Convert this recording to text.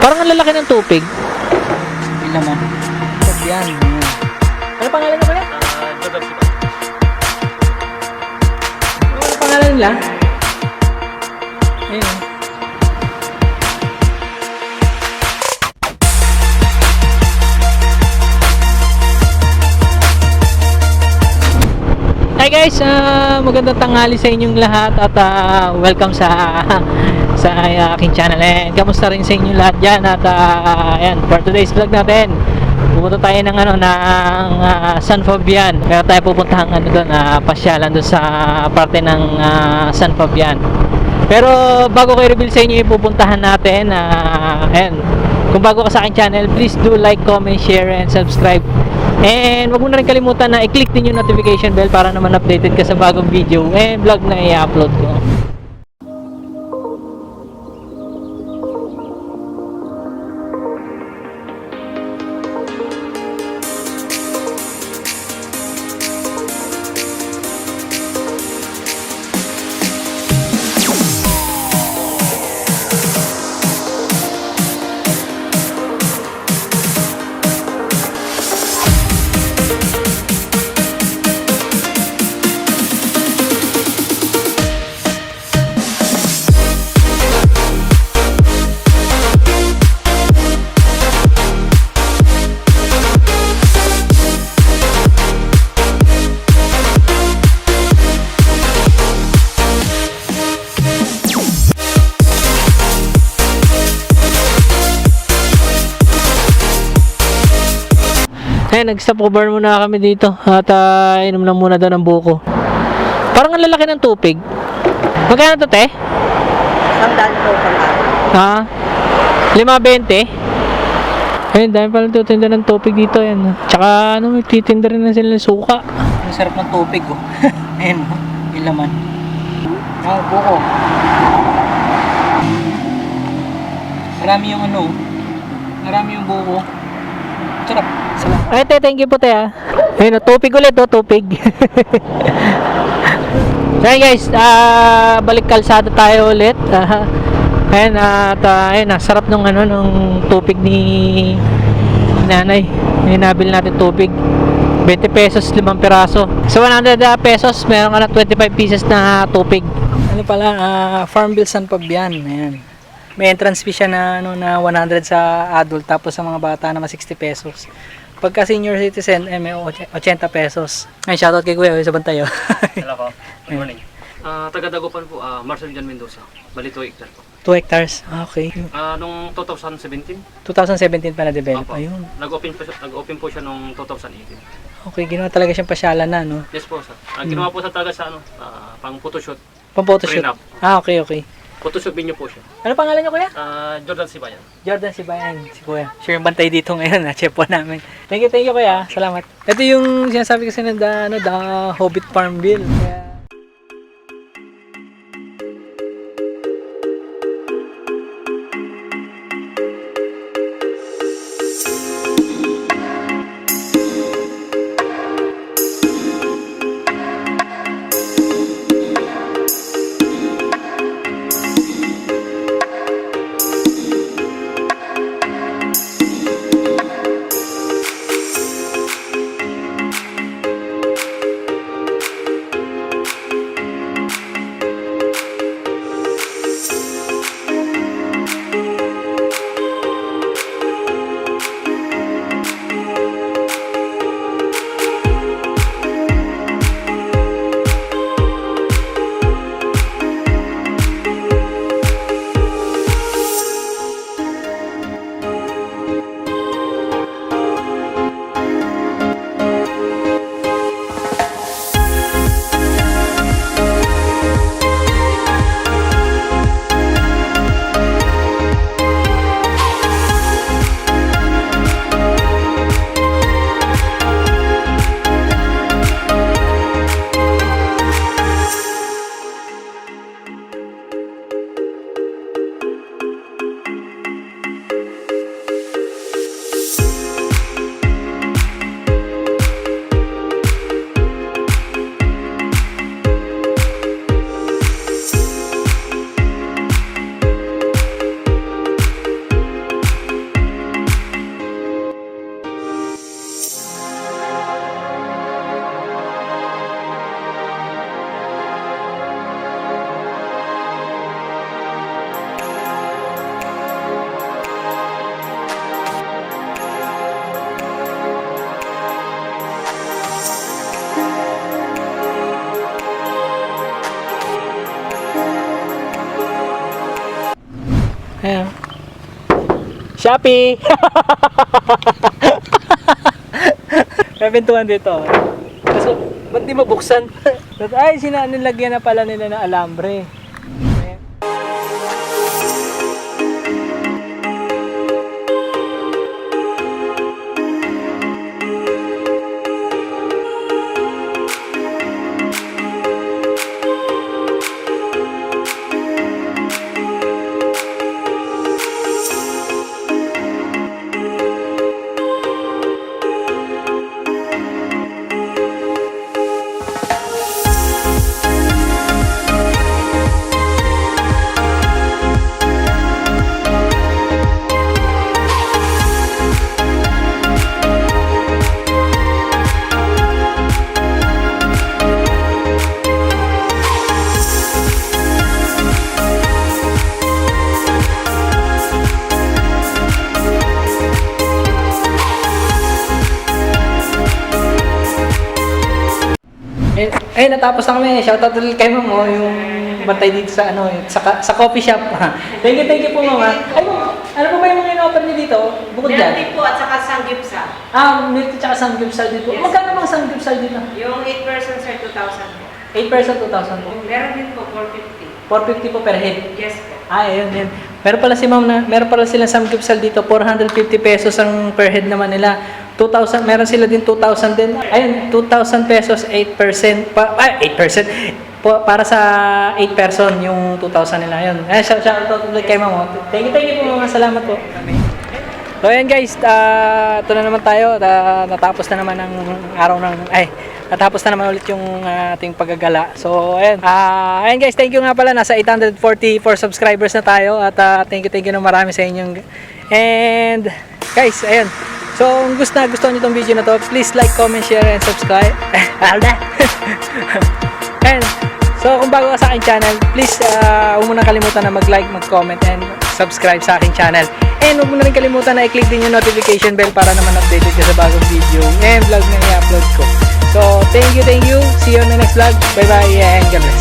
Parang ang lalaki ng tubig. Yung laman. Yan. Ano pangalan nyo pala? Jordan Siba. Ano pangalan nila? Ayun. Hi guys, magandang tanghali sa inyong lahat at welcome sa aking channel. And kamusta rin sa inyong lahat dyan at ayan, for today's vlog natin pupunta tayo ng San Fabian. Kaya tayo pupuntahan doon, pasyalan doon sa parte ng San Fabian. Pero bago ko i-reveal sa inyo yung pupuntahan natin, ayan, kung bago ka sa aking channel, please do like, comment, share, and subscribe. And wag mo na rin kalimutan na i-click din yung notification bell para naman updated ka sa bagong video and vlog na i-upload ko. Ayan, nag-stop over muna kami dito at inom lang muna daw ng buko. Parang ang lalaki ng tubig. Magkano to, te? Sandaan po pala. Ha? 5.20? Ayun, dami pala tutinda ng tubig dito. Ayan. Tsaka ano, magtitinda rin na sila ng suka. Ang sarap ng tubig oh. Ayan oh, yung laman. Buko. Marami yung ano, marami yung buko. Sarap. Salamat. Ay, te, thank you po, te, ha. Ayun, tubig ulit, tubig. Ayan, guys, balik kalsada tayo ulit. Ayan, at ayun, sarap nung tubig ni nanay. Yung nabil natin tubig. 20 pesos, 5 piraso. Sa 100 pesos, meron ka na 25 pieces na tubig. Ano pala, Farmville San Fabian. Ayan. May entrance fee siya na, na 100 sa adult, tapos sa mga bata naman 60 pesos. Pagka senior citizen, may 80 pesos. Ay, shoutout kay Kuya, sa Bantayo. Hello po. Good morning. Taga Dagupan po, Marcel Jan Mendoza. Bali 2 hectare po. 2 hectares. Okay. Nung 2017, 2017 pa na-develop. Opo. Ayun. Nag-open po siya nung 2018. Okay, ginawa talaga siyang pasyalan na, no? Yes po, sir. Ginawa po sa taga sa pang photoshoot. Pang photoshoot. Prenup. Okay. Photoshoot video po siya. Ano pangalan niyo, Kuya? Jordan Sibayan. Jordan Sibayan, si Kuya. Siya yung bantay dito ngayon, chef po namin. Thank you, Kuya. Salamat. Ito yung sinasabi kasi ng The Hobbit Farmville. Kaya Shopee! May pintuan dito. Kaso, ba't di mabuksan? Ay, nilagyan na pala nila ng alambre. Eh, natapos na kami. Shoutout ulit kay Ma'am, oh, yung bantay dito sa ano, sa coffee shop. Thank you po, Ma'am. Ay, Ma'am, ano po ba yung mga in-offer niyo dito? Bukod Meron dyan? din po at saka sanggipsa. Milk at saka samgyeopsal dito. Yes. Magkano bang samgyeopsal dito? Yung 8 persons are 2,000 po. 8% 2,000 po. Meron din po 450. 450 po per head. Yes po. Ayun. Meron pala si Ma'am na, meron pala silang samgyeopsal dito, 450 pesos ang per head naman nila. 2,000, meron sila din 2,000 din. Ayun, 2,000 pesos, 8%, 8%. Para sa 8 person, yung 2,000 nila. Ayun. Shout out ulit kay Ma'am. Thank you po, mga salamat po. So ayan guys, ito na naman tayo. Natapos na naman ang araw natapos na naman ulit yung ating paggagala. So ayan guys, thank you nga pala. Nasa 844 subscribers na tayo. At thank you na marami sa inyong. And guys, ayan. So kung gusto niyo itong video na to, please like, comment, share, and subscribe. And so kung bago ka sa aking channel, please huwag mo na kalimutan na mag-like, mag-comment, and subscribe sa aking channel. And huwag mo na rin kalimutan na i-click din yung notification bell para naman updated ka sa bagong video and vlog na i-upload ko. So thank you. See you on the next vlog. Bye bye and God bless.